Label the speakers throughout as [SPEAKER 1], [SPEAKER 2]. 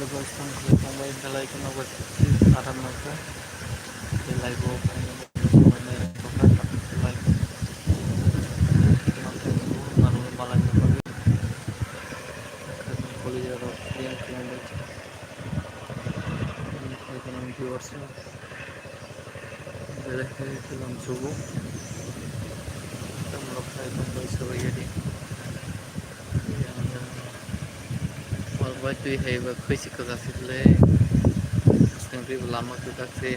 [SPEAKER 1] लोगोजों फंबाय दालाय उनाव आरामनाखौ लाइफआव कलेजाव क्लियार खालामबाय गोनां भिउआर्सआ बेलेखायै खालामजोबो फंबाय साबायगारि मालाबा दै हायोबा खैसिखो जासिगोनलै जों लामाखौ गासै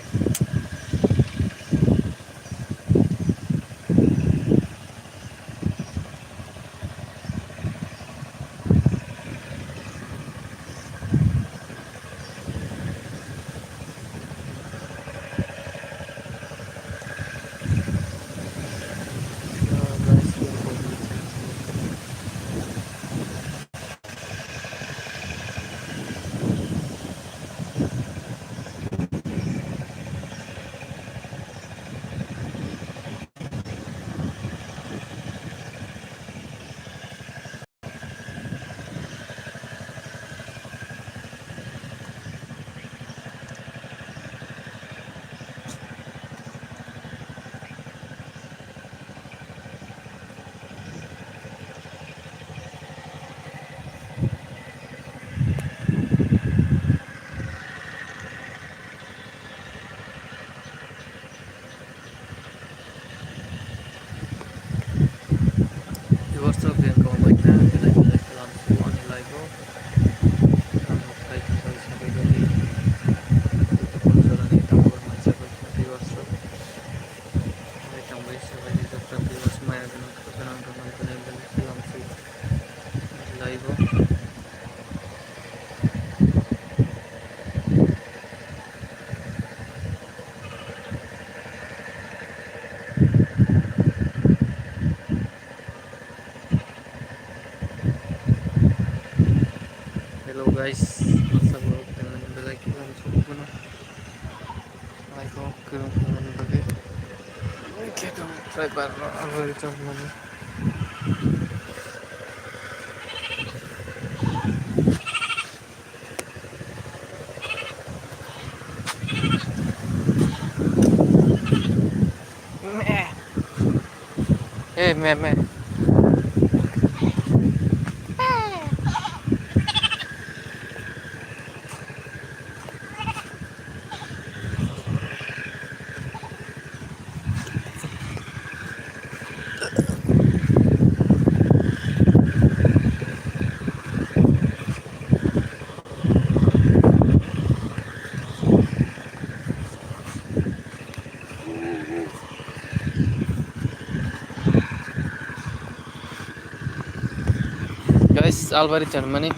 [SPEAKER 1] भिउआर्सआ बेंक खालामबाय बेलाय खालामजोबो आंनि लाइफआव थांबाय साबायगारि कलसारनि टाउन मानसियाबो भिउआर्सआ थांबाय साबायगारि जोबथा भिउआर्स माया गोनां बेलाय खालामजोबो लाइफआव Hello guys, masa baru dengan belai kita langsung langsung ke bagai kita try bareng apa itu mana meh guys Albari Germany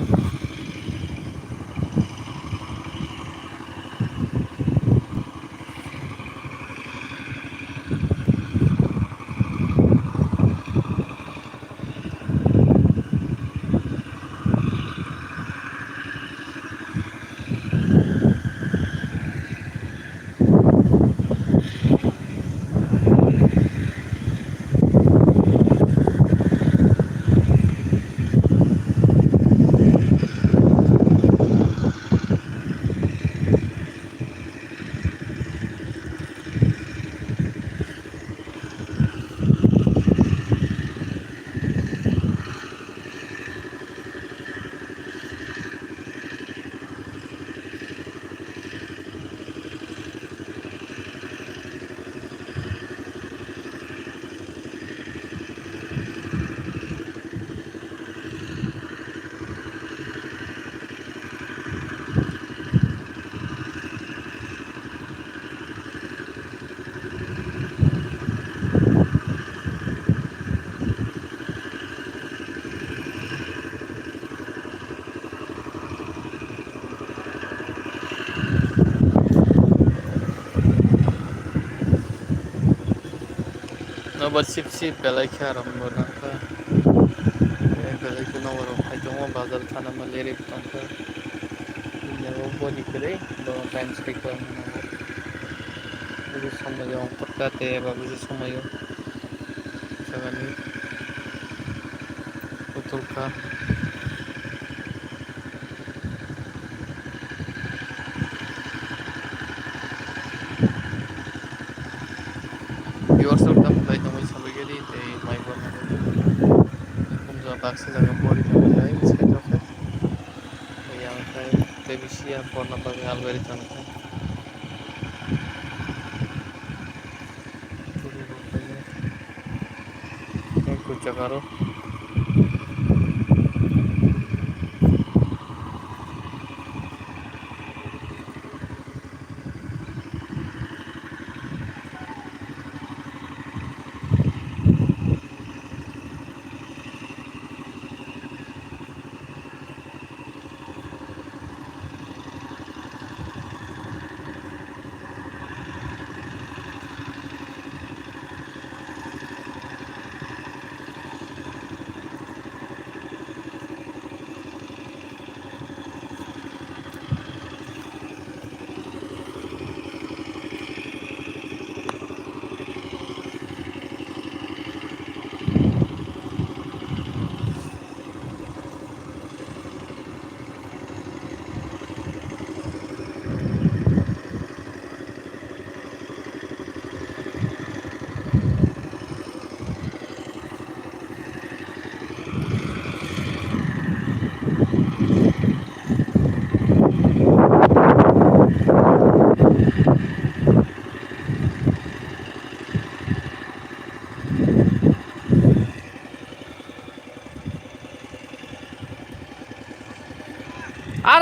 [SPEAKER 1] nomor sip belai kharam bonaka belai ko nomor phaitong bazar thana maleri tangka yawo boni kare do time stay ko buju somayo patkate ba buju somayo sagani utulka दागसो जागोन बरि थांबाथाय साइडआवहाय गैया ओमफ्राय ते बिसिया बरना बागै आलवेरि थांखाय कुछ करो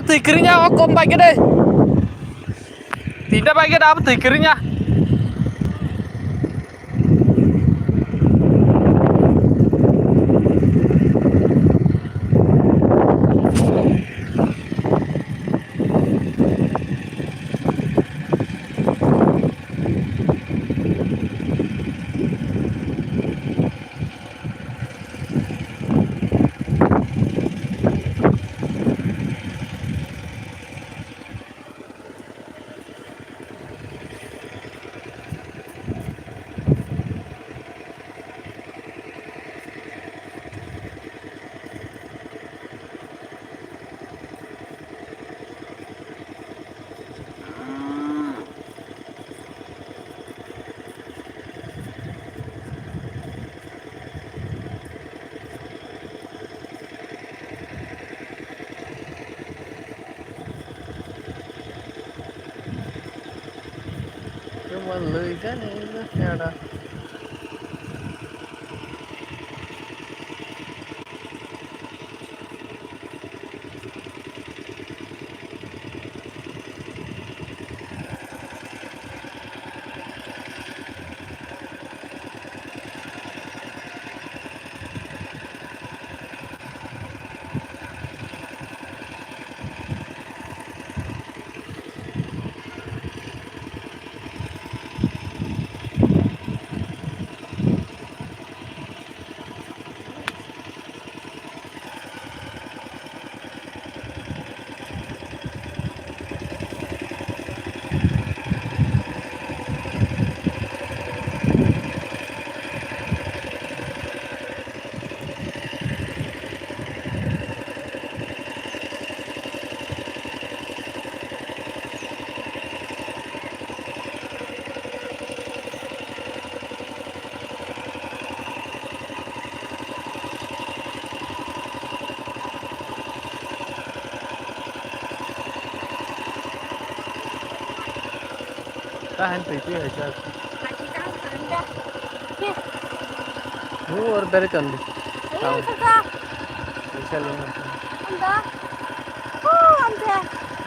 [SPEAKER 1] Tikrinya kok pagi deh. Tidak pagi dah tikrinya. Cuma lười cái này nó theo đó. Tahan itu aja. Nur dari tadi. Tahu. Bisa lihat.
[SPEAKER 2] Anda. Oh, anda.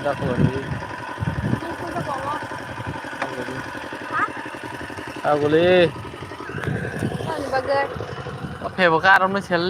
[SPEAKER 1] Dah keluar dulu.
[SPEAKER 2] Itu ke bawah. Hah?
[SPEAKER 1] Aku boleh.
[SPEAKER 2] Ini bagai.
[SPEAKER 1] Apa bukan orang Malaysia?